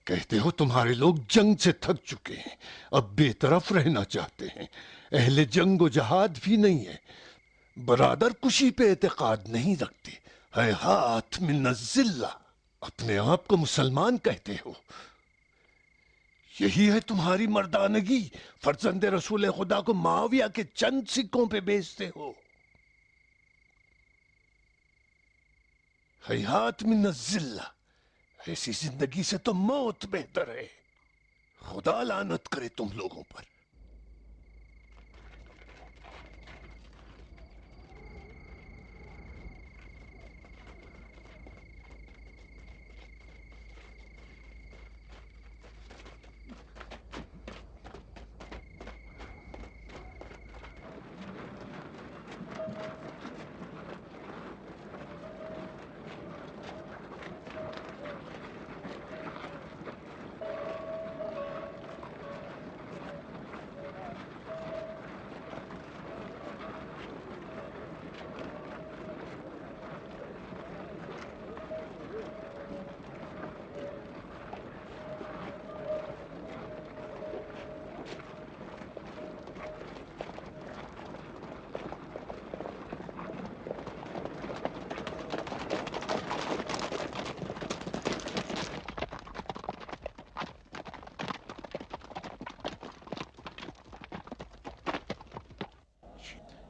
کہتے ہو تمہارے لوگ جنگ سے تھک چکے ہیں، اب بے طرف رہنا چاہتے ہیں، اہل جنگ و جہاد بھی نہیں ہے، برادر کشی پہ اعتقاد نہیں رکھتے، ہیہات من الذلہ، اپنے آپ کو مسلمان کہتے ہو، یہی ہے تمہاری مردانگی، فرزند رسول خدا کو معاویہ کے چند سکوں پہ بیچتے ہو، ہیہات من الذلہ، ایسی زندگی سے تو موت بہتر ہے، خدا لعنت کرے تم لوگوں پر۔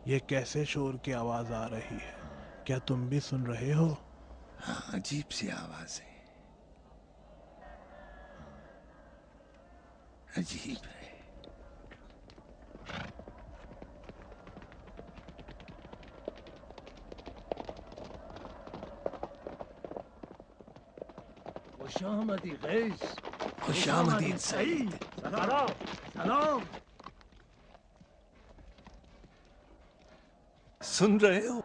یہ کیسے شور کی آواز آ رہی ہے؟ کیا تم بھی سن رہے ہو؟ ہاں، عجیب سی آواز ہے، عجیب ہے۔ خوش آمدی قیس، خوش آمدید سعید۔ سلام سلام۔ سن رہے ہو؟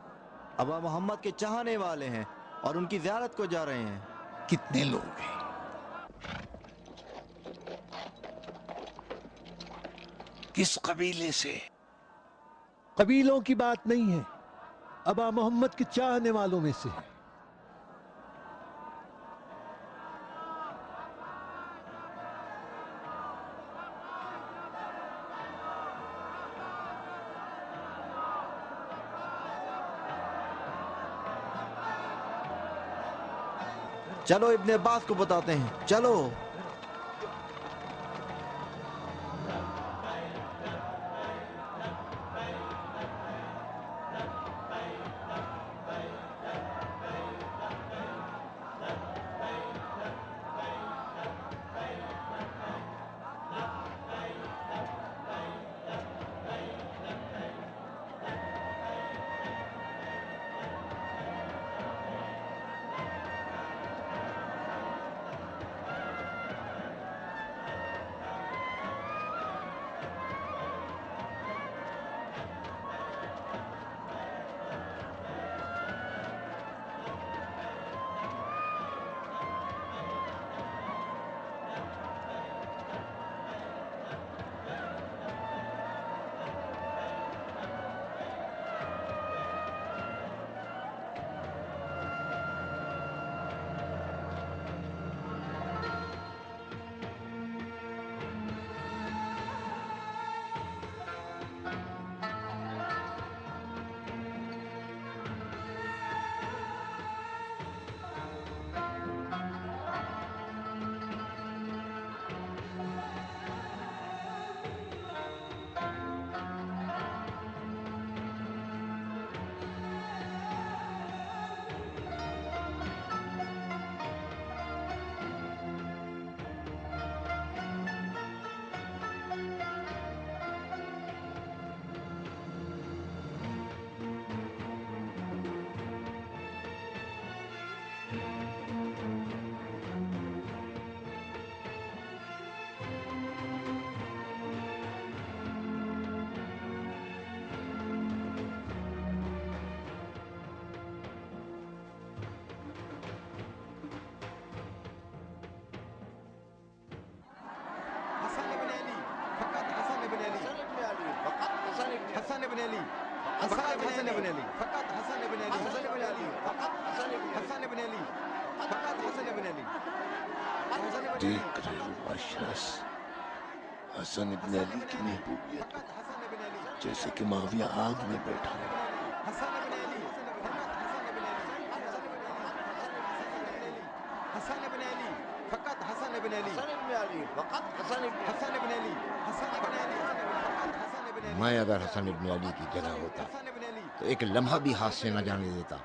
ابا محمد کے چاہنے والے ہیں اور ان کی زیارت کو جا رہے ہیں۔ کتنے لوگ ہیں؟ کس قبیلے سے؟ قبیلوں کی بات نہیں ہے، ابا محمد کے چاہنے والوں میں سے ہے۔ چلو ابن عباس کو بتاتے ہیں، چلو۔ देख रहे हो अशरस, हसन इब्न अली की महबूबियत को, जैसे कि माविया आग में बैठा है। मैं अगर हसन इब्न अली की जगह होता तो एक लम्हा भी हाथ से न जाने देता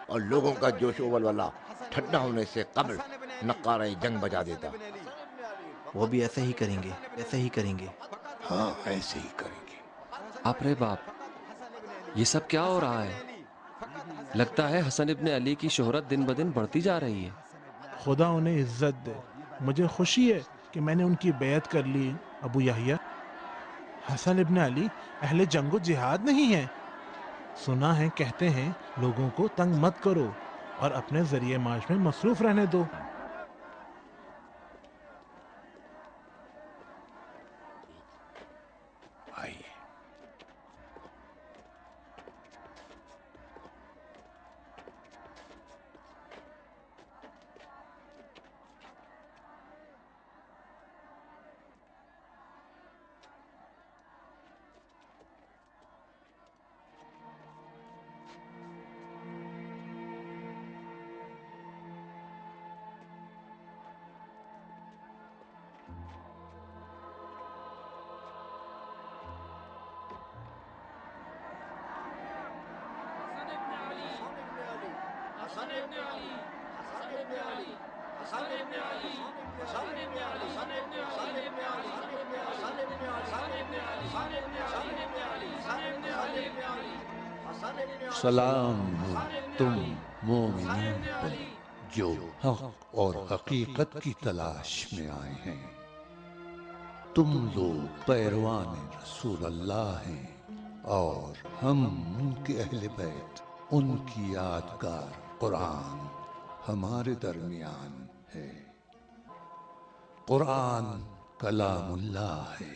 और लोगों का जोश व वलवला ठंडा होने से कबल नक्कारा जंग बजा देता। वो भी ऐसे ही करेंगे, ऐसे ही करेंगे। हाँ, ऐसे ही करेंगे। बाप रे बाप, ये सब क्या हो रहा है? लगता है हसन इब्न अली की शोहरत दिन ब दिन बढ़ती जा रही है। खुदा उन्हें इज्जत दे। मुझे खुशी है कि मैंने उनकी बैत कर ली। अबू याहिया, हसन इब्न अली अहले जंगो जिहाद नहीं है। सुना है कहते हैं लोगों को तंग मत करो और अपने जरिए माश में मसरूफ रहने दो। आइए। सलाम हो तुम मोमिनीन पर जो हक और हकीकत की तलाश में आए हैं। तुम लोग पैरवान रसूल अल्लाह हैं और हम उनके अहले बैत, उनकी यादगार कुरान हमारे दरमियान है। कुरान कलामुल्लाह है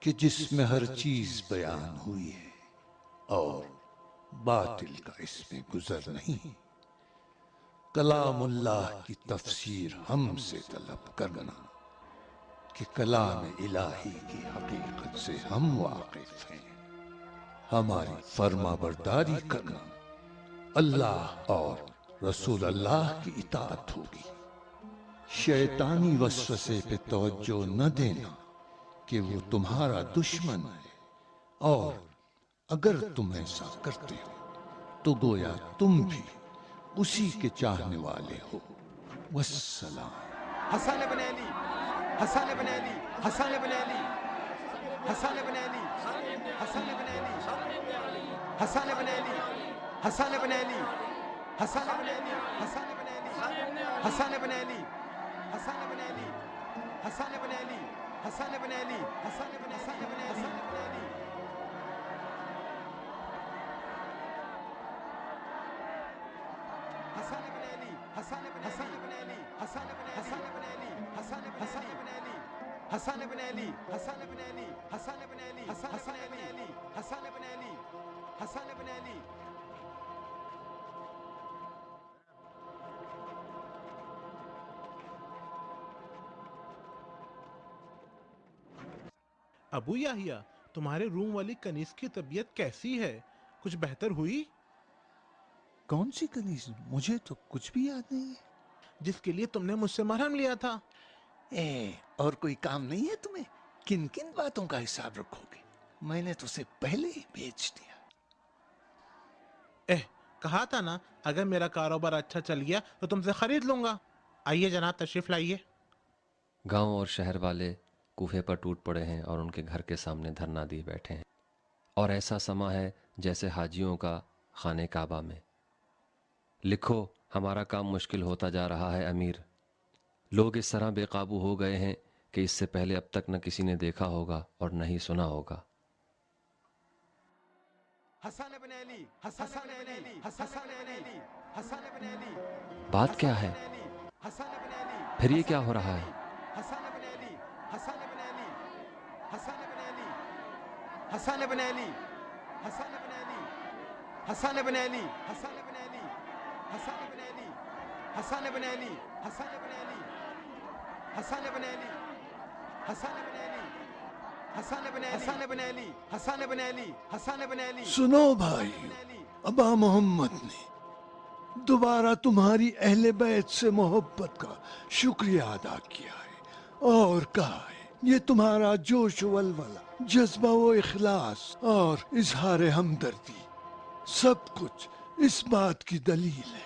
कि जिसमें हर चीज बयान हुई है और बातिल का इसमें गुजर नहीं। कलामुल्लाह की तफसीर हमसे तलब करना कि कलाम इलाही की हकीकत से हम वाकिफ हैं। हमारी फर्माबरदारी करना अल्लाह और रसूल अल्लाह की इताअत होगी। शैतानी वसवसे पे तवज्जो न देना कि वो तुम्हारा दुश्मन है, और अगर तुम ऐसा करते हो तो गोया तुम भी उसी के चाहने वाले हो। वस्सलाम। हसन इब्न अली, हसन इब्न अली, हसन इब्न अली, हसन इब्न अली, हसन इब्न अली, हसन इब्न अली, हसन इब्न अली, हसन इब्न अली, हसन इब्न अली, हसन इब्न अली, हसन इब्न अली, हसन इब्न अली, हसन इब्न अली, हसन इब्न अली। हसन इब्न अली, हसन इब्न अली, हसन इब्न अली, हसन इब्न अली, हसन इब्न अली, हसन इब्न अली, हसन इब्न अली, हसन इब्न अली, हसन इब्न अली, हसन इब्न अली, हसन इब्न अली। अबू याहिया, तुम्हारे रूम वाली कनीज की तबीयत कैसी है? कुछ बेहतर हुई? कौन सी कनीज? मुझे तो कुछ भी याद नहीं है। जिसके लिए तुमने मुझसे मरहम लिया था। और कोई काम नहीं है तुम्हें? किन किन बातों का हिसाब रखोगे? मैंने तो उसे पहले ही बेच दिया। कहा था ना, अगर मेरा कारोबार अच्छा चल गया तो तुमसे खरीद लूंगा। आइए जनाब, तशरीफ लाइए। गांव और शहर वाले कूफे पर टूट पड़े हैं और उनके घर के सामने धरना दिए बैठे हैं, और ऐसा समा है जैसे हाजियों का खाने काबा में। लिखो, हमारा काम मुश्किल होता जा रहा है अमीर। लोग इस तरह बेकाबू हो गए हैं कि इससे पहले अब तक न किसी ने देखा होगा और न ही सुना होगा। हसन इब्न अली, हसन इब्न अली, हसन इब्न अली, हसन इब्न अली। बात क्या है? हसन इब्न अली, फिर ये क्या हो रहा है? हसन इब्न अली, हसन इब्न अली, हसन इब्न अली, हसन इब्न अली, हसन इब्न अली, हसन इब्न अली, हसन इब्न अली, हसन इब्न अली, हसन इब्न अली, हसन इब्न अली, حسن بن علی حسن بن علی حسن بن علی حسن بن علی حسن بن علی حسن بن علی سنو بھائی، ابا محمد نے دوبارہ تمہاری اہل بیت سے محبت کا شکریہ ادا کیا ہے اور کہا ہے یہ تمہارا جوش و ولولہ، جذبہ و اخلاص اور اظہار ہمدردی سب کچھ اس بات کی دلیل ہے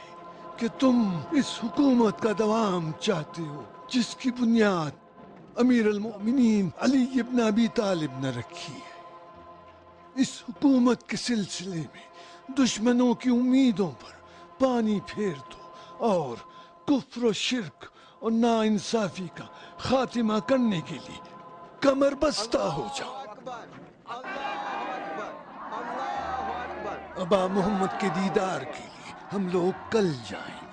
کہ تم اس حکومت کا دوام چاہتے ہو جس کی بنیاد امیر المؤمنین علی ابن ابی طالب نے رکھی ہے۔ اس حکومت کے سلسلے میں دشمنوں کی امیدوں پر پانی پھیر دو اور کفر و شرک اور ناانصافی کا خاتمہ کرنے کے لیے کمر بستہ ہو جاؤ۔ اکبر اللہ اکبر اللہ اکبر۔ ابا محمد کے دیدار کے لیے ہم لوگ کل جائیں گے۔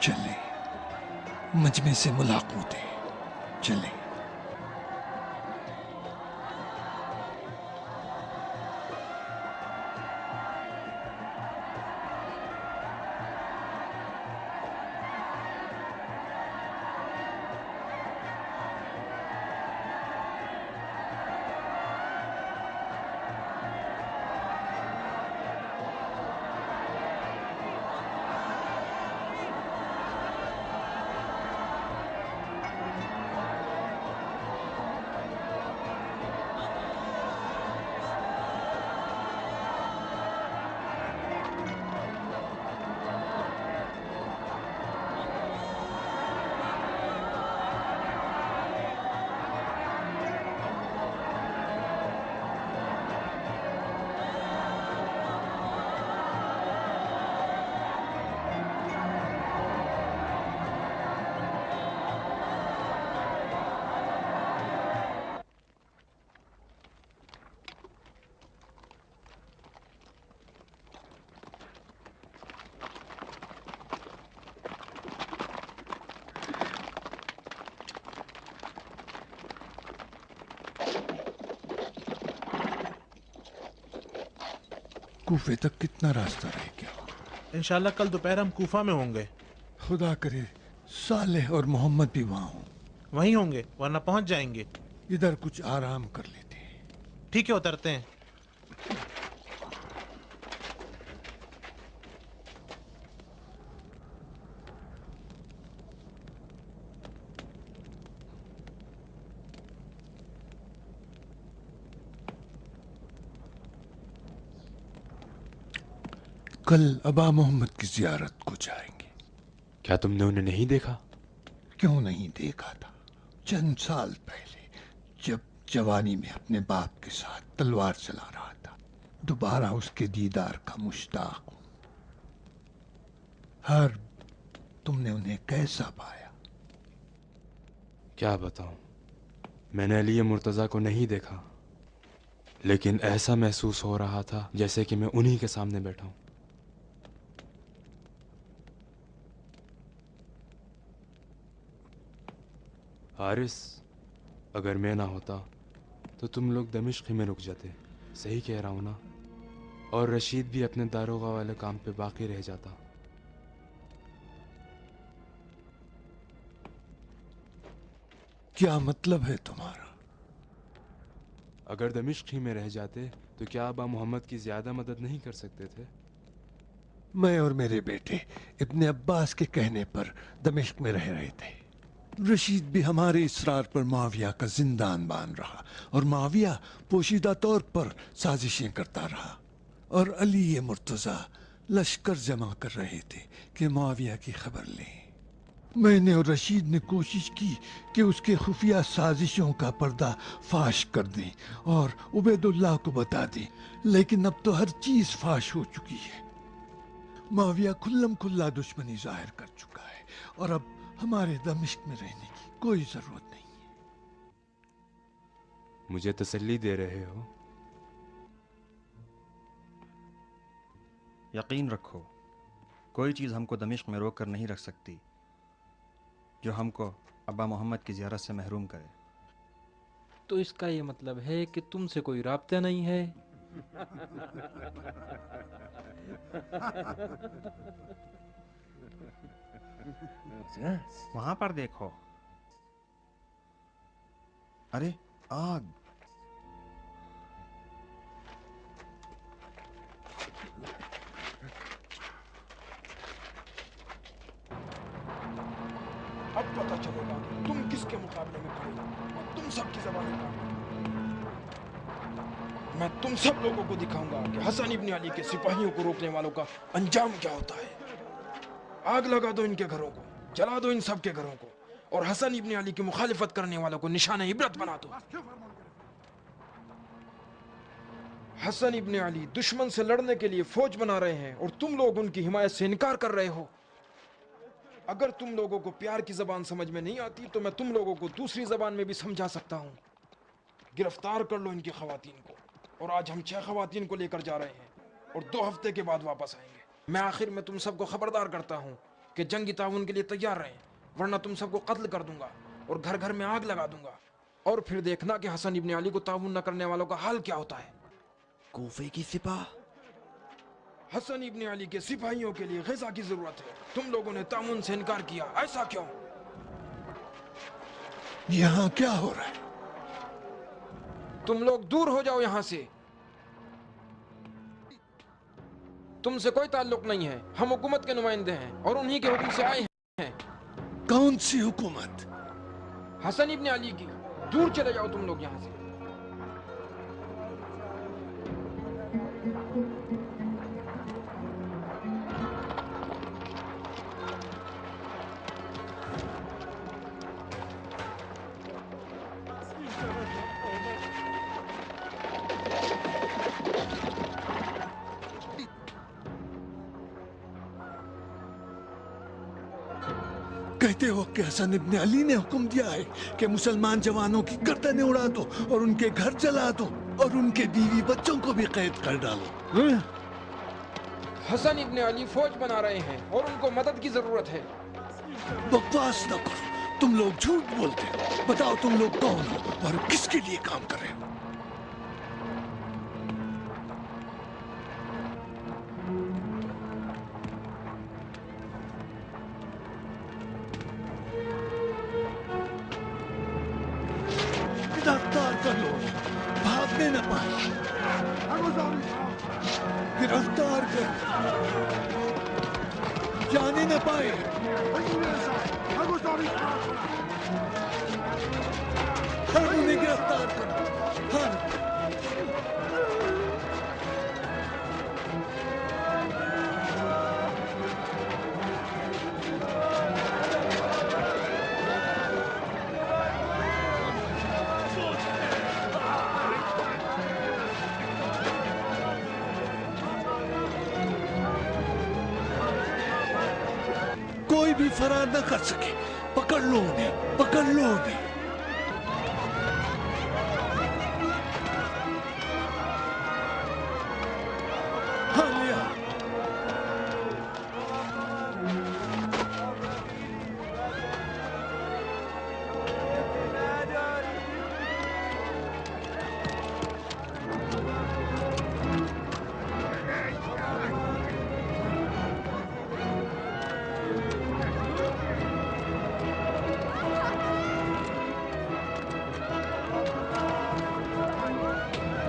چلیں، مجمع سے ملاقات ہے، چلیں۔ کوفے تک کتنا راستہ رہ گیا؟ انشاءاللہ کل دوپہر ہم کوفہ میں ہوں گے۔ خدا کرے صالح اور محمد بھی وہاں ہوں۔ وہیں ہوں گے ورنہ پہنچ جائیں گے۔ ادھر کچھ آرام کر لیتے ہیں۔ ٹھیک ہے، اترتے ہیں۔ کل ابا محمد کی زیارت کو جائیں گے۔ کیا تم نے انہیں نہیں دیکھا؟ کیوں نہیں دیکھا تھا؟ چند سال پہلے جب جوانی میں اپنے باپ کے ساتھ تلوار چلا رہا تھا، دوبارہ اس کے دیدار کا مشتاق ہوں۔ ہر تم نے انہیں کیسا پایا؟ کیا بتاؤں، میں نے علی مرتضیٰ کو نہیں دیکھا، لیکن ایسا محسوس ہو رہا تھا جیسے کہ میں انہی کے سامنے بیٹھا ہوں۔ حارث، اگر میں نہ ہوتا تو تم لوگ دمشق ہی میں رک جاتے۔ صحیح کہہ رہا ہوں نا؟ और रशीद भी अपने दारोगा वाले काम पे बाकी रह जाता। क्या मतलब है तुम्हारा? अगर दमिश्क ही में रह जाते तो क्या अबा मोहम्मद की ज्यादा मदद नहीं कर सकते थे? मैं और मेरे बेटे इब्ने अब्बास के कहने पर दमिश्क में रह रहे थे। रशीद भी हमारे इसरार पर माविया का जिंदान बान रहा और माविया पोशीदा तौर पर साजिशें करता रहा और अली ये मुर्तजा लश्कर जमा कर रहे थे कि माविया की खबर लें। मैंने और रशीद ने कोशिश की कि उसके खुफिया साजिशों का पर्दा फाश कर दें और उबैदुल्लाह को बता दें, लेकिन अब तो हर चीज फाश हो चुकी है। माविया खुल्लम खुल्ला दुश्मनी जाहिर कर चुका है और अब हमारे दमिश्क में रहने की कोई जरूरत नहीं है। मुझे तसल्ली दे रहे हो? यकीन रखो, कोई चीज़ हमको दमिश्क में रोक कर नहीं रख सकती जो हमको अब्बा मोहम्मद की ज़ियारत से महरूम करे। तो इसका ये मतलब है कि तुमसे कोई राब्ता नहीं है? वहां पर देखो, अरे आग! अब पता चलेगा कि तुम किसके मुकाबले में खड़े हो। मैं तुम सब की ज़बानें काटूंगा। मैं तुम सब लोगों को दिखाऊंगा कि हसन इब्न अली के सिपाहियों को रोकने वालों का अंजाम क्या होता है। आग लगा दो इनके घरों को, जला दो इन सब के घरों को और हसन इब्न अली की मुखालिफत करने वालों को निशाना इबरत बना दो। हसन इब्न अली दुश्मन से लड़ने के लिए फौज बना रहे हैं और तुम लोग उनकी हिमायत से इनकार कर रहे हो। अगर तुम लोगों को प्यार की जबान समझ में नहीं आती तो मैं तुम लोगों को दूसरी जबान में भी समझा सकता हूँ। गिरफ्तार कर लो इनकी खवातीन को, और आज हम 6 खवातीन को लेकर जा रहे हैं और 2 हफ्ते के बाद वापस आएंगे। मैं आखिर में तुम सबको खबरदार करता हूँ कि जंगी ताउन के लिए तैयार रहें, वरना तुम सबको कत्ल कर दूंगा और घर घर में आग लगा दूंगा। और फिर देखना कि हसन इब्न अली को ताउन न करने वालों का हाल क्या होता है। कूफे की सिपाह, हसन इब्न अली के सिपाहियों के लिए ग़िज़ा की जरूरत है। तुम लोगों ने ताउन से इनकार किया, ऐसा क्यों? यहाँ क्या हो रहा है? तुम लोग दूर हो जाओ यहाँ से। तुमसे कोई ताल्लुक नहीं है। हम हुकूमत के नुमाइंदे हैं और उन्हीं के हुक्म से आए हैं। कौन सी हुकूमत? हसन इब्न अली की। दूर चले जाओ तुम लोग यहाँ से। कहते हो कि हसन इब्न अली ने हुक्म दिया है कि मुसलमान जवानों की गर्दनें उड़ा दो और उनके घर जला दो और उनके बीवी बच्चों को भी कैद कर डालो। हसन इब्न अली फौज बना रहे हैं और उनको मदद की जरूरत है। बकवास न करो, तुम लोग झूठ बोलते हो। बताओ तुम लोग कौन हो और किसके लिए काम कर रहे हो? गिरफ्तार कर लो, भागने न पाए। गिरफ्तार कर, जाने न पाए। हर उन्हें गिरफ्तार करो, हर। कोई भी फरार न कर सके। पकड़ लो उन्हें, पकड़ लो उन्हें। हाँ लिया।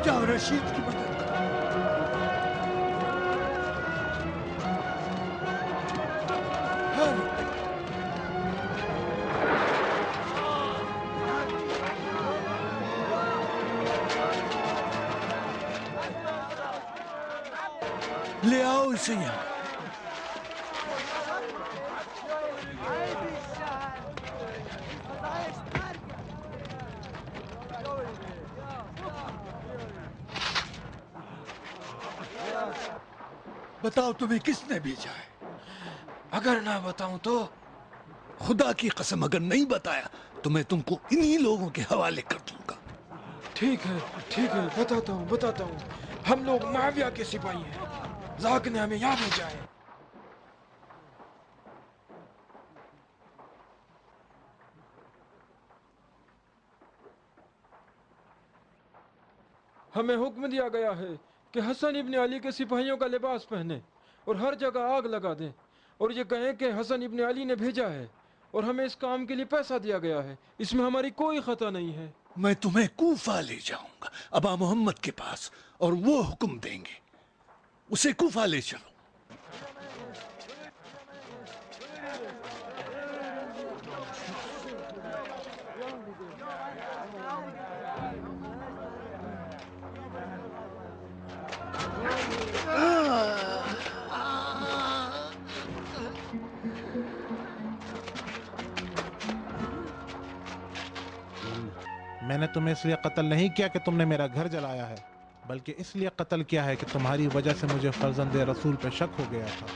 جاؤ رشید کی مدد کرو۔ لے آؤ اسے یہاں۔ بتاؤ تمہیں کس نے بھیجا ہے؟ اگر نہ بتاؤں تو خدا کی قسم اگر نہیں بتایا تو میں تم کو انہی لوگوں کے حوالے کر دوں گا۔ ٹھیک ہے بتاتا ہوں ہم لوگ معاویہ کے سپاہی ہیں، ذاک نے ہمیں یہاں بھیجا ہے۔ ہمیں حکم دیا گیا ہے کہ حسن ابن علی کے سپاہیوں کا لباس پہنے اور ہر جگہ آگ لگا دیں، اور یہ کہیں کہ حسن ابن علی نے بھیجا ہے اور ہمیں اس کام کے لیے پیسہ دیا گیا ہے، اس میں ہماری کوئی خطا نہیں ہے۔ میں تمہیں کوفہ لے جاؤں گا ابا محمد کے پاس، اور وہ حکم دیں گے، اسے کوفہ لے چلو۔ میں نے تمہیں اس لیے قتل نہیں کیا کہ تم نے میرا گھر جلایا ہے، بلکہ اس لیے قتل کیا ہے کہ تمہاری وجہ سے مجھے فرزند رسول پہ شک ہو گیا تھا۔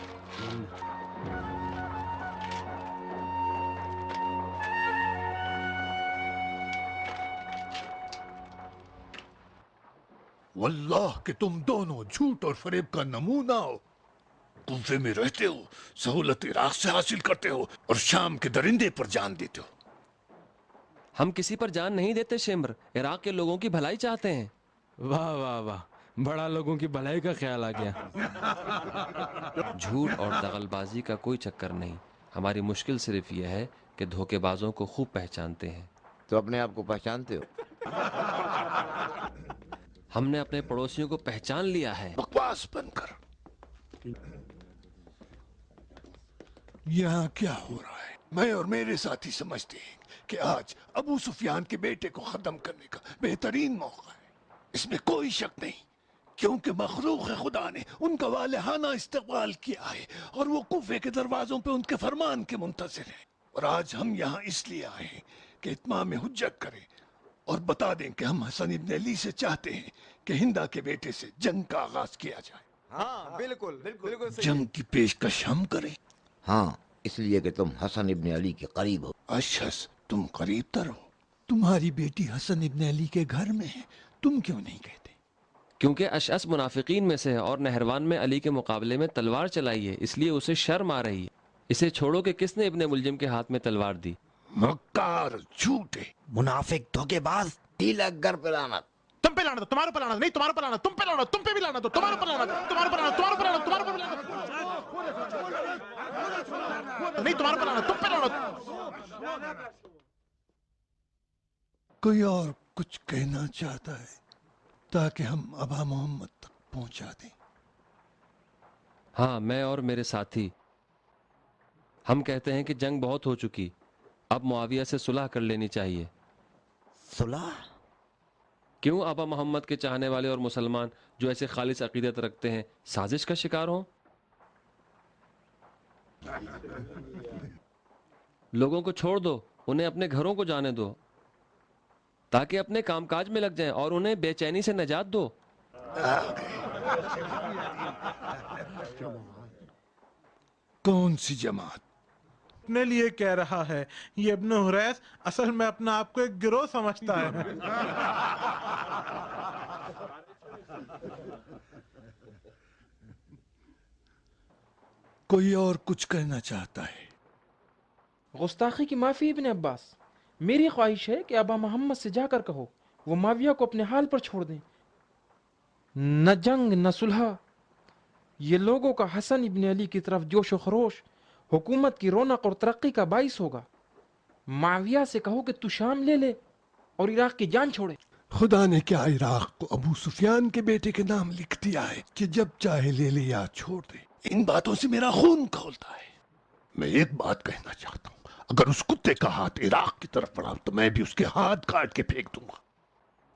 واللہ کہ تم دونوں جھوٹ اور فریب کا نمونہ ہو۔ کوفے میں رہتے ہو، سہولت عراق سے حاصل کرتے ہو، اور شام کے درندے پر جان دیتے ہو۔ ہم کسی پر جان نہیں دیتے شمر، عراق کے لوگوں کی بھلائی چاہتے ہیں۔ واہ واہ واہ، بڑا لوگوں کی بھلائی کا خیال آ گیا۔ جھوٹ اور دغل بازی کا کوئی چکر نہیں، ہماری مشکل صرف یہ ہے کہ دھوکے بازوں کو خوب پہچانتے ہیں۔ تو اپنے آپ کو پہچانتے ہو؟ ہم نے اپنے پڑوسیوں کو پہچان لیا ہے۔ بکواس بند کر۔ یہاں کیا ہو رہا ہے؟ میں اور میرے ساتھی سمجھتے ہیں کہ آج ابو سفیان کے بیٹے کو ختم کرنے کا بہترین موقع ہے۔ اس میں کوئی شک نہیں، کیونکہ مخلوق خدا نے ان کا والہانہ استقبال کیا ہے اور وہ کوفے کے دروازوں پہ ان کے فرمان کے منتظر ہیں۔ اور آج ہم یہاں اس لیے آئے ہیں کہ اتمام حجت کریں اور بتا دیں کہ ہم حسن ابن علی سے چاہتے ہیں کہ ہندا کے بیٹے سے جنگ کا آغاز کیا جائے۔ ہاں بالکل بالکل جنگ کی پیشکش ہم کریں۔ ہاں، اس لیے کہ تم حسن ابن علی کے قریب ہو۔ اشہس، تم قریب تر ہو، تمہاری بیٹی حسن ابن علی کے گھر میں ہے، تم کیوں نہیں کہتے؟ کیونکہ اشعث منافقین میں سے ہے اور نہروان میں علی کے مقابلے میں تلوار چلائی ہے، اس لیے اسے شرم آ رہی ہے۔ اسے چھوڑو کہ کس نے ابن ملجم کے ہاتھ میں تلوار دی؟ مکار، جھوٹے، منافق، دھوکے باز، تیلک گر پہ لعنت۔ تم پہ لانا تھا، تمہارے پہ لانا نہیں، تمہارے پہ لانا، تم پہ لانا، تم پہ بھی لانا تو تمہارے پہ لانا، تمہارے پہ لانا، تمہارے پہ لانا، تمہارے پہ لانا نہیں، تمہارے پہ لانا، تم پہ لانا۔ کوئی اور کچھ کہنا چاہتا ہے تاکہ ہم ابا محمد تک پہنچا دیں؟ ہاں، میں اور میرے ساتھی ہم کہتے ہیں کہ جنگ بہت ہو چکی، اب معاویہ سے صلح کر لینی چاہیے۔ صلح؟ کیوں آبا محمد کے چاہنے والے اور مسلمان جو ایسے خالص عقیدت رکھتے ہیں سازش کا شکار ہوں؟ لوگوں کو چھوڑ دو، انہیں اپنے گھروں کو جانے دو تاکہ اپنے کام کاج میں لگ جائیں، اور انہیں بے چینی سے نجات دو۔ کون سی جماعت؟ اپنے لیے کہہ رہا ہے، یہ ابن حریث اصل میں اپنا آپ کو ایک گروہ سمجھتا ہے۔ کوئی اور کچھ کہنا چاہتا ہے؟ گستاخی کی معافی ابن عباس، میری خواہش ہے کہ ابا محمد سے جا کر کہو وہ معاویہ کو اپنے حال پر چھوڑ دیں، نہ جنگ نہ صلح۔ یہ لوگوں کا حسن ابن علی کی طرف جوش و خروش حکومت کی رونق اور ترقی کا باعث ہوگا۔ معاویہ سے کہو کہ تو شام لے لے اور عراق کی جان چھوڑے۔ خدا نے کیا عراق کو ابو سفیان کے بیٹے کے نام لکھ دیا ہے کہ جب چاہے لے لے یا چھوڑ دے؟ ان باتوں سے میرا خون کھولتا ہے۔ میں ایک بات کہنا چاہتا ہوں، اگر اس کتے کا ہاتھ عراق کی طرف بڑھا تو میں بھی اس کے ہاتھ کاٹ کے پھینک دوں گا۔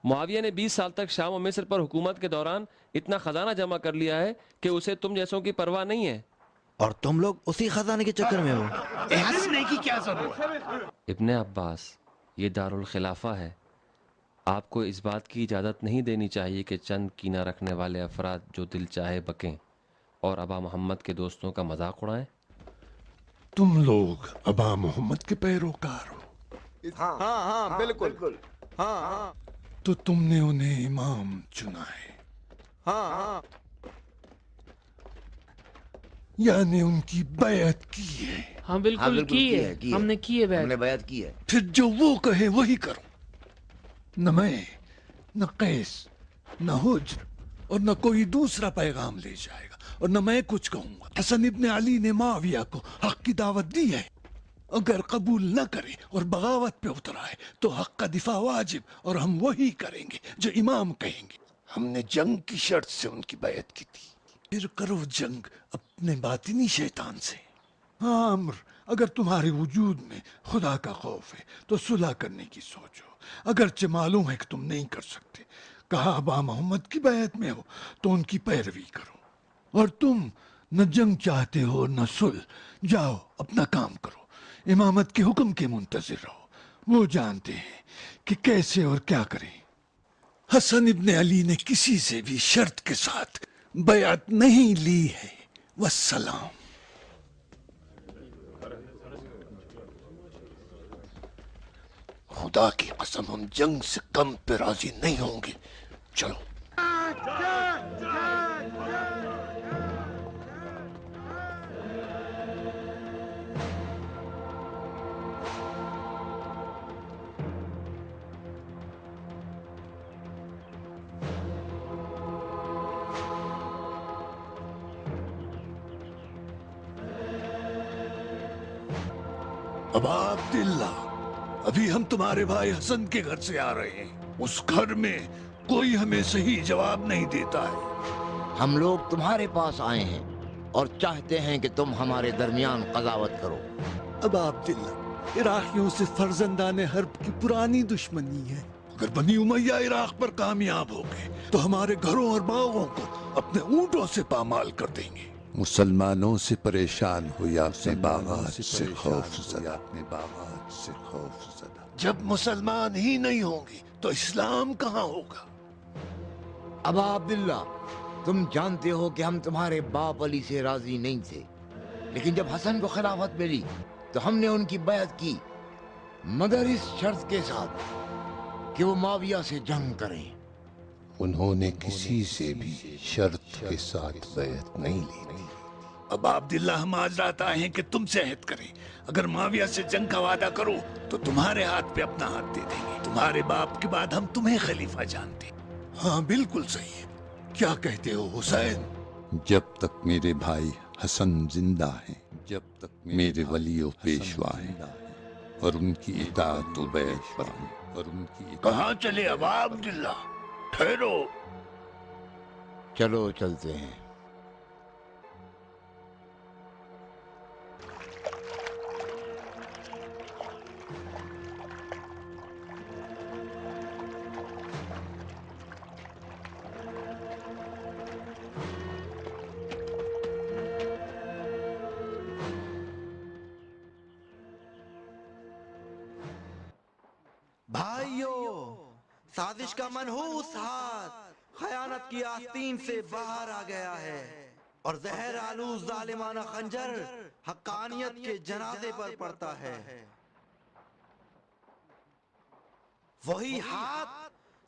معاویہ نے 20 سال تک شام و مصر پر حکومت کے دوران اتنا خزانہ جمع کر لیا ہے کہ اسے تم جیسوں کی پرواہ نہیں ہے، اور تم لوگ اسی خزانے کے چکر میں ہو۔ ہنسنے کی کیا ضرورت ہے؟ ابن عباس، یہ دارالخلافہ ہے، آپ کو اس بات کی اجازت نہیں دینی چاہیے کہ چند کینہ رکھنے والے افراد جو دل چاہے بکیں اور ابا محمد کے دوستوں کا مذاق اڑائیں۔ تم لوگ ابا محمد کے پیروکار ہو، ہاں ہاں بالکل، ہاں ہاں تو تم نے انہیں امام چنا ہے، ہاں ہاں، یعنی ان کی بیعت کی ہے۔ ہاں بالکل کی ہے، ہم نے کی ہے بیعت کی ہے۔ پھر جو وہ کہے وہی کرو، نہ میں، نہ قیس، نہ حجر اور نہ کوئی دوسرا پیغام لے جائے گا، اور نہ میں کچھ کہوں گا۔ حسن ابن علی نے معاویہ کو حق کی دعوت دی ہے، اگر قبول نہ کرے اور بغاوت پہ اتر آئے تو حق کا دفاع واجب، اور ہم وہی کریں گے جو امام کہیں گے۔ ہم نے جنگ کی شرط سے ان کی بیعت کی تھی، پھر کرو جنگ اپنے باطنی شیطان سے۔ ہاں عمر، اگر تمہارے وجود میں خدا کا خوف ہے تو صلح کرنے کی سوچو، اگرچہ معلوم ہے کہ تم نہیں کر سکتے۔ کہا ابا محمد کی بیعت میں ہو تو ان کی پیروی کرو، اور تم نہ جنگ چاہتے ہو نہ صلح، جاؤ اپنا کام کرو، امامت کے حکم کے منتظر رہو، وہ جانتے ہیں کہ کیسے اور کیا کریں۔ حسن ابن علی نے کسی سے بھی شرط کے ساتھ بیعت نہیں لی ہے، والسلام۔ خدا کی قسم ہم جنگ سے کم پہ راضی نہیں ہوں گے، چلو۔ ابا عبداللہ، ابھی ہم تمہارے بھائی حسن کے گھر سے آ رہے ہیں، اس گھر میں کوئی ہمیں صحیح جواب نہیں دیتا ہے۔ ہم لوگ تمہارے پاس آئے ہیں اور چاہتے ہیں کہ تم ہمارے درمیان قضاوت کرو۔ ابا عبداللہ، عراقیوں سے فرزندان حرب کی پرانی دشمنی ہے، اگر بنی امیہ عراق پر کامیاب ہو گئے تو ہمارے گھروں اور باغوں کو اپنے اونٹوں سے پامال کر دیں گے۔ مسلمانوں سے پریشان ہو یا اپنے باغات سے خوف زدہ، جب مسلمان ہی نہیں ہوں گے تو اسلام کہاں ہوگا؟ ابا عبداللہ، تم جانتے ہو کہ ہم تمہارے باپ علی سے راضی نہیں تھے، لیکن جب حسن کو خلافت ملی تو ہم نے ان کی بیعت کی، مگر اس شرط کے ساتھ کہ وہ معاویہ سے جنگ کریں۔ انہوں نے کسی سے بھی شرط کے ساتھ بیعت نہیں لی تھی۔ ابا عبداللہ، ہم آج رات آئے ہیں کہ تم سے عہد کریں، اگر معاویہ سے جنگ کا وعدہ کرو تو تمہارے ہاتھ پہ اپنا ہاتھ دے دیں گے، تمہارے باپ کے بعد ہم تمہیں خلیفہ جانتے ہیں۔ ہاں بالکل صحیح ہے، کیا کہتے ہو حسین؟ جب تک میرے بھائی حسن زندہ ہیں، جب تک میرے ولی و پیشوا ہیں، اور ان کی اطاعت و بیعت پر ہیں، اور ان کی کہاں چلے ابا عبداللہ؟ ٹھہرو۔ چلو چلتے ہیں۔ بھائیو، سازش کا منحوس ہاتھ خیانت کی آستین سے باہر آ گیا ہے، اور زہر آلود ظالمانہ خنجر حقانیت کے جنازے پر پڑتا ہے۔ وہی ہاتھ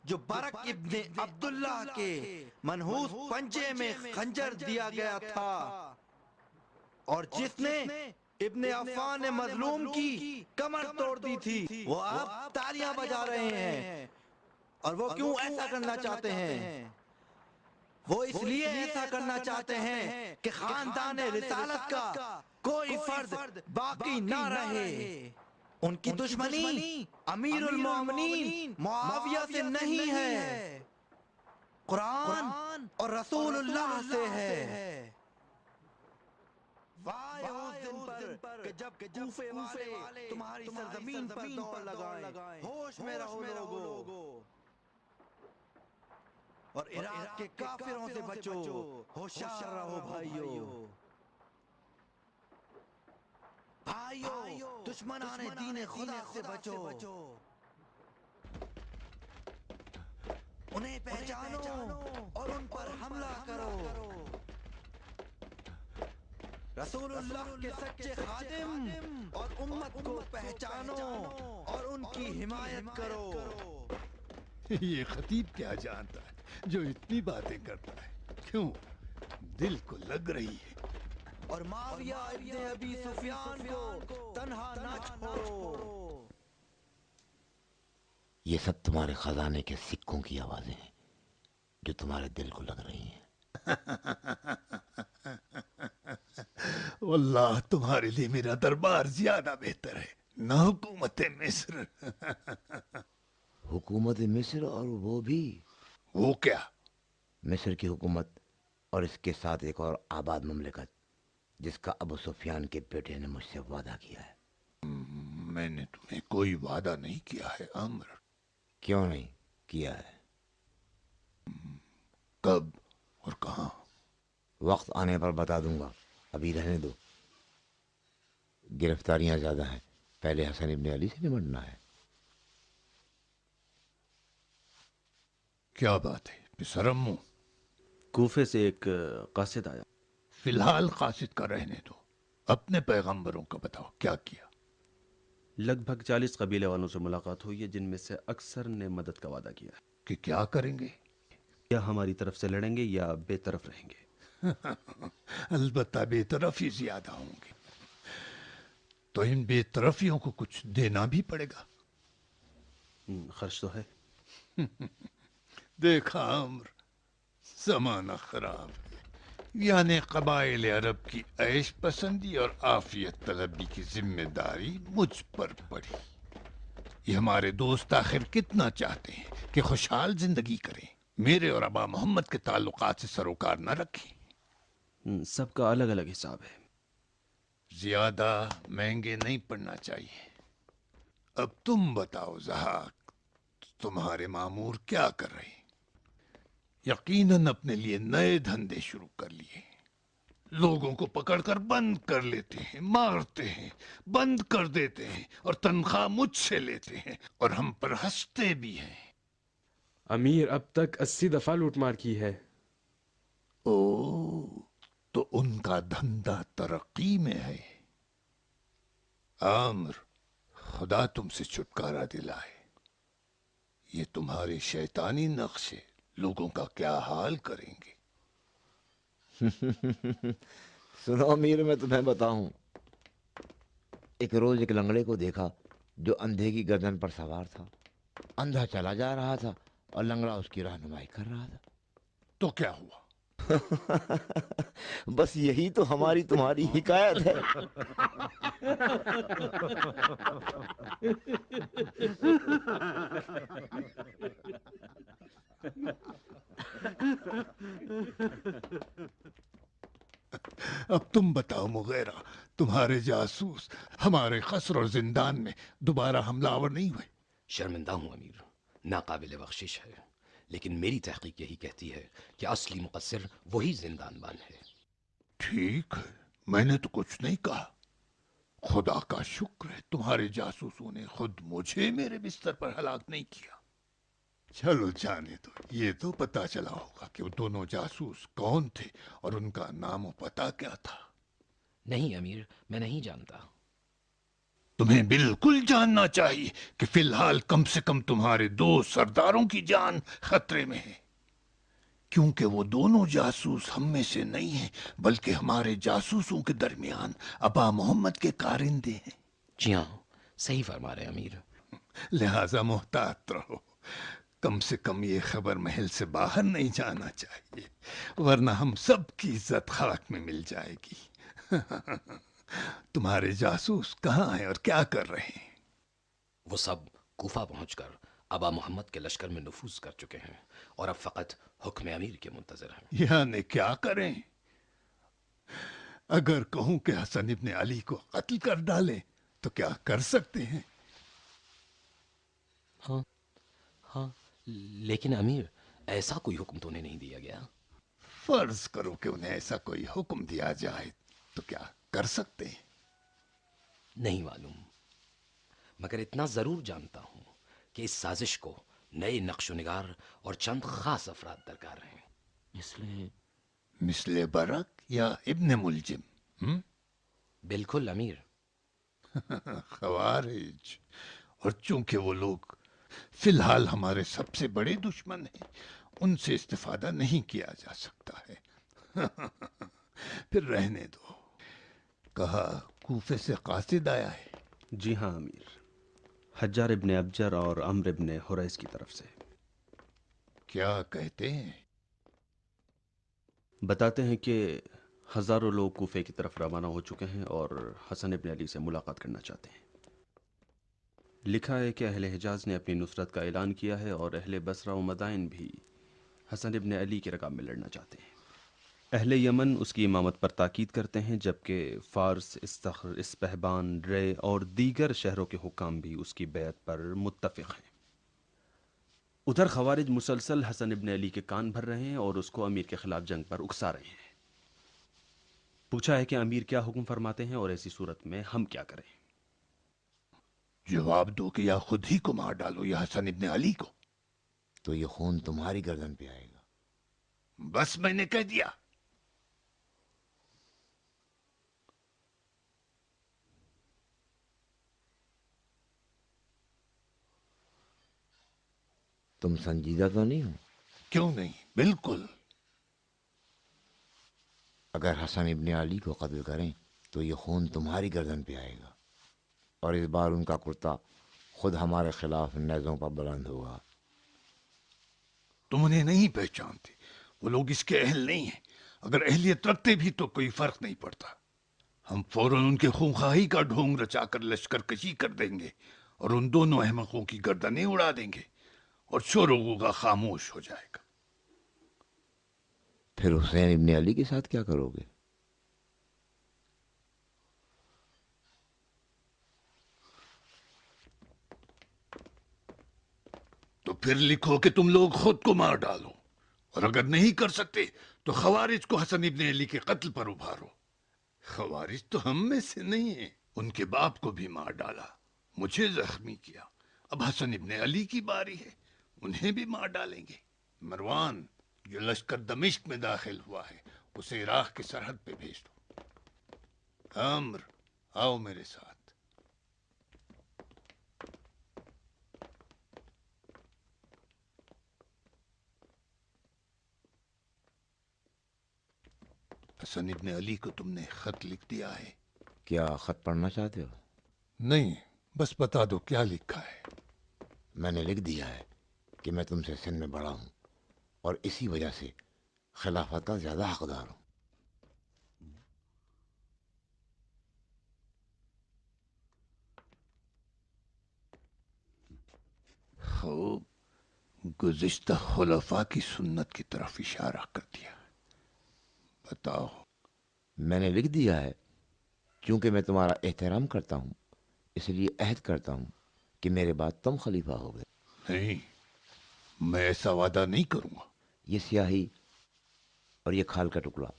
جو برق ابن عبداللہ کے منحوس پنجے میں خنجر دیا گیا تھا، اور جس نے ابن عفان مظلوم کی کمر توڑ دی تھی، وہ اب تالیاں بجا رہے ہیں۔ اور وہ کیوں ایسا کرنا چاہتے ہیں؟ وہ اس لیے ایسا کرنا چاہتے ہیں کہ خاندان رسالت کا کوئی فرد باقی نہ رہے۔ उनकी दुश्मनी अमीर उल मोमिनीन मुआविया से नहीं है, कुरान और रसूलुल्लाह से है। वाह उस दिन पर कि जब कूफे वाले तुम्हारी सरजमीन पर दौड़ लगाएं, होश में रहो लोगो, और इराक के काफिरों से बचो, होशियार रहो भाइयों। भाइयों दुश्मन आने दीने खुदा से बचो, उन्हें पहचानो और उन पर हमला करो। रसूलुल्लाह के सच्चे खादिम और उम्मत को पहचानो और उनकी हिमायत करो। ये खतीब क्या जानता है जो इतनी बातें करता है? क्यों, दिल को लग रही है। और माविया इब्ने अबी सुफियान को तन्हा ना छोड़ो। ये सब तुम्हारे खजाने के सिक्कों की आवाजें हैं जो तुम्हारे दिल को लग रही हैं। वल्लाह तुम्हारे लिए मेरा दरबार ज्यादा बेहतर है ना हुकूमत मिस्र। हुकूमत मिस्र, और वो भी? वो क्या? मिस्र की हुकूमत और इसके साथ एक और आबाद ममलिकत जिसका अबू सुफियान के बेटे ने मुझसे वादा किया है। मैंने तुम्हें कोई वादा नहीं किया है अम्र। क्यों नहीं किया है? कब और कहाँ? वक्त आने पर बता दूंगा, अभी रहने दो। गिरफ्तारियां ज्यादा हैं, पहले हसन इब्ने अली से निपटना है। क्या बात है बेशरम? कूफे से एक कासिद आया। फिलहाल कासिद का रहने दो, अपने पैगंबरों का बताओ क्या किया। लगभग 40 कबीले वालों से मुलाकात हुई है, जिनमें से अक्सर ने मदद का वादा किया है कि क्या करेंगे, या हमारी तरफ से लड़ेंगे या बेतरफ रहेंगे। अलबत्ता बेतरफ ही ज्यादा होंगे, तो इन बेतरफियों को कुछ देना भी पड़ेगा। खर्च तो है। देखा अम्र, जमाना खराब है। यानी कबाइल अरब की ऐश पसंदी और आफियत तलबी की जिम्मेदारी मुझ पर पड़ी। ये हमारे दोस्त आखिर कितना चाहते हैं कि खुशहाल जिंदगी करें, मेरे और अबा मोहम्मद के ताल्लुकात से सरोकार न रखें। सबका अलग अलग हिसाब है। ज्यादा महंगे नहीं पड़ना चाहिए। अब तुम बताओ ज़हाक, तुम्हारे मामूर क्या कर रहे हैं? यकीनन अपने लिए नए धंधे शुरू कर लिए। लोगों को पकड़कर बंद कर लेते हैं, मारते हैं, बंद कर देते हैं और तनख्वाह मुझसे लेते हैं, और हम पर हंसते भी हैं। अमीर अब तक 80 दफा लूटमार की है। ओ, तो उनका धंधा तरक्की में है। आम्र, खुदा तुमसे छुटकारा दिलाए। ये तुम्हारे शैतानी नक्शे लोगों का क्या हाल करेंगे। सुनो अमीर, मैं तुम्हें बताऊं, एक रोज एक लंगड़े को देखा जो अंधे की गर्दन पर सवार था। अंधा चला जा रहा था और लंगड़ा उसकी रहनुमाई कर रहा था। तो क्या हुआ? बस यही तो हमारी तुम्हारी हिकायत है। अब तुम बताओ मुगैरा, तुम्हारे जासूस हमारे कसर और जिंदान में दोबारा हमलावर नहीं हुए? शर्मिंदा हूँ अमीर, नाकाबिल बख्शिश है, लेकिन मेरी तहकीक यही कहती है कि असली मुकस्सिर वही जिंदानबान है। ठीक है, मैंने तो कुछ नहीं कहा। खुदा का शुक्र है तुम्हारे जासूसों ने खुद मुझे मेरे बिस्तर पर हलाक नहीं किया। चलो जाने दो, ये तो पता चला होगा कि वो दोनों जासूस कौन थे और उनका नाम और पता क्या था। नहीं अमीर, मैं नहीं जानता। तुम्हें बिल्कुल जानना चाहिए कि फिलहाल कम से कम तुम्हारे 2 सरदारों की जान खतरे में है, क्योंकि वो दोनों जासूस हम में से नहीं हैं, बल्कि हमारे जासूसों के दरमियान अबा मोहम्मद के कारिंदे हैं। जी हाँ, सही फरमा रहे अमीर। लिहाजा मोहतात रहो, कम से कम ये खबर महल से बाहर नहीं जाना चाहिए, वरना हम सब की इज्जत खाक में मिल जाएगी। तुम्हारे जासूस कहाँ हैं और क्या कर रहे हैं? वो सब कूफा पहुंचकर अबा मोहम्मद के लश्कर में नफूज कर चुके हैं और अब फकत हुक्म अमीर के मुंतजर हैं। यानी क्या करें? अगर कहूं कि हसन इब्न अली को कत्ल कर डालें तो क्या कर सकते हैं? हाँ हाँ, लेकिन अमीर ऐसा कोई हुक्म तो उन्हें नहीं दिया गया। फर्ज करो कि उन्हें ऐसा कोई हुक्म दिया जाए तो क्या कर सकते हैं? नहीं मालूम, मगर इतना जरूर जानता हूं कि इस साजिश को नए नक्शोनिगार और चंद खास अफराद दरकार हैं। इसलिए मिसले बरक या इब्न मुलजिम? बिल्कुल अमीर। खवारिज, और चूंकि वो लोग फिलहाल हमारे सबसे बड़े दुश्मन हैं, उनसे इस्तिफादा नहीं किया जा सकता है। फिर रहने दो। कहा कूफे से कासिद आया है? जी हाँ अमीर, हज्जार इब्ने अबजर और अम्र इब्ने हुरैस की तरफ से। क्या कहते हैं? बताते हैं कि हज़ारों लोग कूफे की तरफ रवाना हो चुके हैं और हसन इब्न अली से मुलाकात करना चाहते हैं। लिखा है कि अहले हिजाज ने अपनी नुसरत का ऐलान किया है और अहले बसरा व मदाइन भी हसन इब्न अली के रकाब में लड़ना चाहते हैं। अहले यमन उसकी इमामत पर ताकीद करते हैं, जबकि फ़ारस, इस्तख्र, इस्पहबान, रे और दीगर शहरों के हुक्काम भी उसकी बैत पर मुत्तफ़िक़ हैं। उधर खवारिज मुसलसल हसन इब्न अली के कान भर रहे हैं और उसको अमीर के खिलाफ जंग पर उकसा रहे हैं। पूछा है कि अमीर क्या हुक्म फरमाते हैं और ऐसी सूरत में हम क्या करें। जवाब दो कि या खुद ही को मार डालो या हसन इब्न अली को। तो ये खून तुम्हारी गर्दन पे आएगा। बस मैंने कह दिया। तुम संजीदा तो नहीं हो? क्यों नहीं, बिल्कुल। अगर हसन इब्न अली को कत्ल करें तो ये खून तुम्हारी गर्दन पे आएगा और इस बार उनका कुर्ता खुद हमारे खिलाफ नेज़ों पर बुलंद होगा। तुम उन्हें नहीं पहचानते, वो लोग इसके अहल नहीं हैं। अगर अहलियत रखते भी तो कोई फर्क नहीं पड़ता। हम फौरन उनके खूंखाही का ढोंग रचाकर लश्कर कशी कर देंगे और उन दोनों अहमकों की गर्दनें उड़ा देंगे और शोरोगु का खामोश हो जाएगा। फिर हुसैन इब्न अली के साथ क्या करोगे? तो फिर लिखो कि तुम लोग खुद को मार डालो, और अगर नहीं कर सकते तो खवारिज को हसन इब्न अली के कत्ल पर उभारो। खवारिज तो हम में से नहीं है, उनके बाप को भी मार डाला, मुझे जख्मी किया। अब हसन इब्न अली की बारी है, उन्हें भी मार डालेंगे। मरवान, जो लश्कर दमिश्क में दाखिल हुआ है, उसे इराक की सरहद पे भेज दो। अम्र, आओ मेरे साथ। हसन इब्न अली को तुमने खत लिख दिया है? क्या खत पढ़ना चाहते हो? नहीं, बस बता दो क्या लिखा है। मैंने लिख दिया है कि मैं तुमसे सिन में बड़ा हूं और इसी वजह से खिलाफत का ज्यादा हकदार हूं। खूब, गुज़िश्ता खुलफा की सुन्नत की तरफ इशारा कर दिया। बताओ। मैंने लिख दिया है, क्योंकि मैं तुम्हारा एहतराम करता हूं, इसलिए अहद करता हूं कि मेरे बाद तुम खलीफा होगे। नहीं, मैं ऐसा वादा नहीं करूंगा। ये स्याही और ये खाल का टुकड़ा,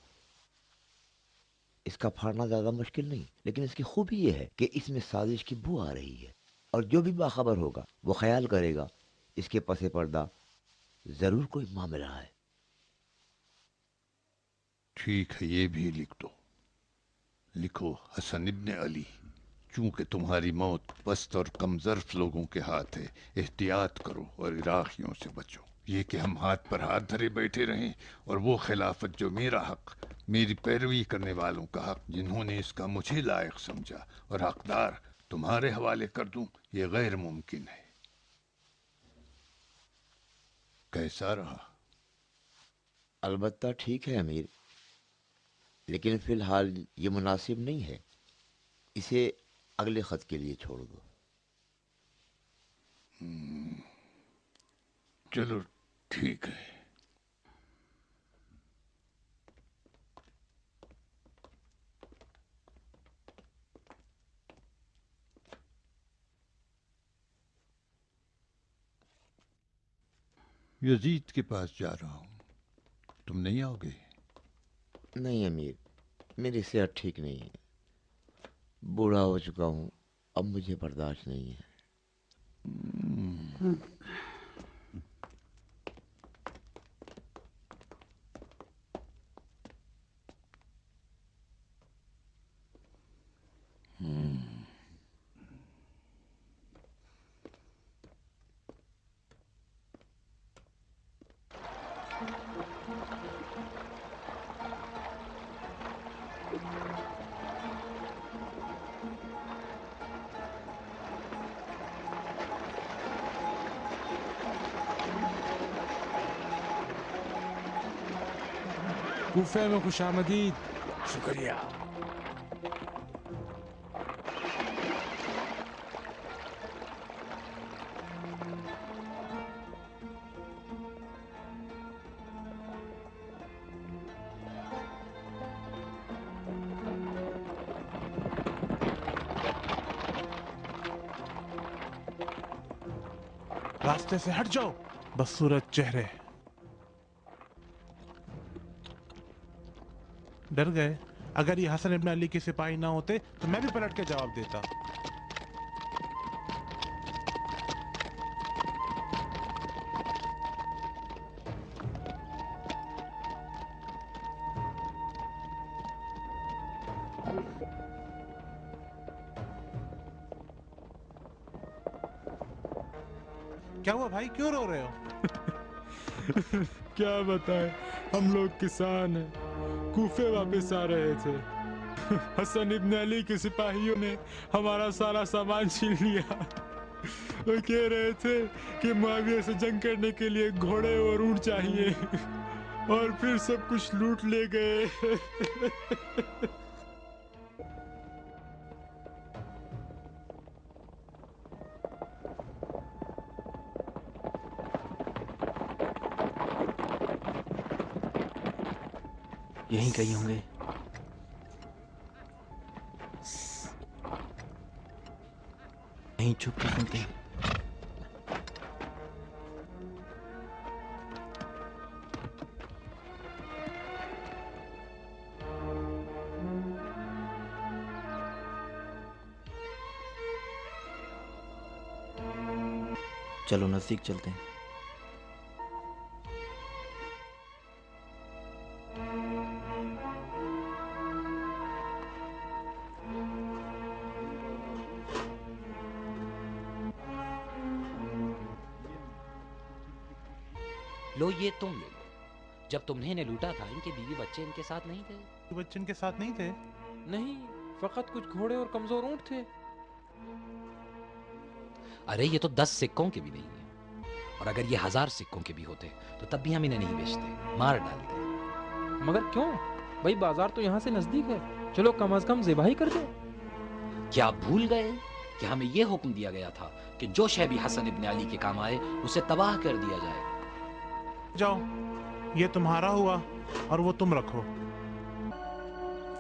इसका फाड़ना ज्यादा मुश्किल नहीं, लेकिन इसकी खूबी ये है कि इसमें साजिश की बू आ रही है और जो भी बाखबर होगा वो ख्याल करेगा इसके पसे पर्दा जरूर कोई मामला है। ठीक है, ये भी लिख दो। लिखो, हसन इब्न अली, चूंकि तुम्हारी मौत पस्त और कमजर्फ लोगों के हाथ है, एहतियात करो और इराकियों से बचो। ये कि हम हाथ पर हाथ धरे बैठे रहें और वो खिलाफत जो मेरा हक, मेरी पैरवी करने वालों का हक, जिन्होंने इसका मुझे लायक समझा और हकदार तुम्हारे हवाले कर दूं, ये गैर मुमकिन है। कैसा रहा? अलबत्ता ठीक है अमीर, लेकिन फिलहाल ये मुनासिब नहीं है, इसे अगले खत के लिए छोड़ दो। चलो ठीक है। यजीद के पास जा रहा हूं, तुम नहीं आओगे? नहीं अमीर, मेरी सेहत ठीक नहीं है, बूढ़ा हो चुका हूँ, अब मुझे बर्दाश्त नहीं है। कूफे में खुशामदीद। शुक्रिया। रास्ते से हट जाओ, बदसूरत चेहरे। डर गए? अगर ये हसन इब्न अली के सिपाही ना होते तो मैं भी पलट के जवाब देता। क्या हुआ भाई, क्यों रो रहे हो? क्या बताएं, हम लोग किसान हैं, कूफे वापस आ रहे थे। हसन इब्न अली के सिपाहियों ने हमारा सारा सामान छीन लिया। वो कह रहे थे कि मुआविया से जंग करने के लिए घोड़े और ऊंट चाहिए, और फिर सब कुछ लूट ले गए। यहीं कहीं होंगे। यहीं छुप के सुनते हैं। चलो नजदीक चलते हैं। लो ये तुम ले लो। जब तुमने इन्हें लूटा था इनके बीवी बच्चे इनके साथ नहीं थे? बच्चे इनके साथ नहीं थे? नहीं, फकत कुछ घोड़े और कमजोर ऊंट थे। अरे ये तो 10 सिक्कों के भी नहीं है, और अगर ये 1000 सिक्कों के भी होते तो तब भी हम इन्हें नहीं बेचते, मार डालते। मगर क्यों भाई, बाजार तो यहाँ से नजदीक है, चलो कम से कम ज़िबाही कर दो। क्या आप भूल गए कि हमें यह हुक्म दिया गया था कि जो शय भी हसन इब्न अली के काम आए उसे तबाह कर दिया जाए। जाओ, ये तुम्हारा हुआ और वो तुम रखो,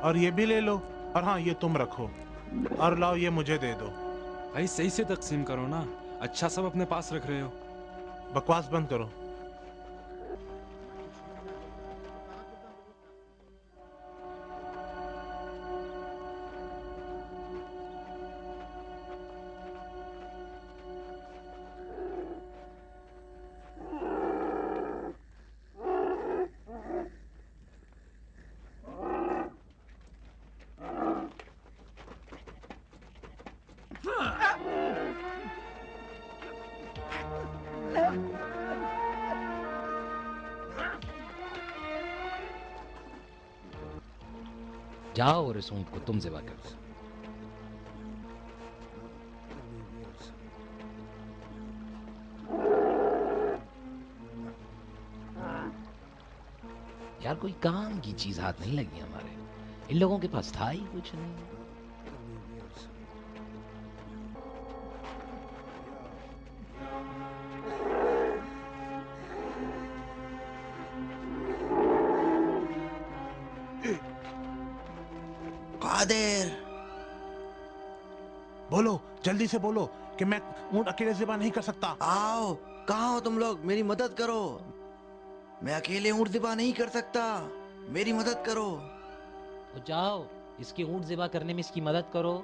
और ये भी ले लो, और हाँ ये तुम रखो, और लाओ ये मुझे दे दो। भाई सही से तकसीम करो ना, अच्छा सब अपने पास रख रहे हो। बकवास बंद करो। जाओ और इस ऊंट को तुम ज़िबा कर दो। यार कोई काम की चीज हाथ नहीं लगी हमारे, इन लोगों के पास था ही कुछ नहीं। कादिर। बोलो, जल्दी से बोलो कि मैं ऊंट अकेले ज़िबा नहीं कर सकता। आओ, कहाँ हो तुम लोग? मेरी मदद करो। मैं अकेले ऊंट ज़िबा नहीं कर सकता, मेरी मदद करो। तो जाओ, इसके ऊंट ज़िबा करने में इसकी मदद करो।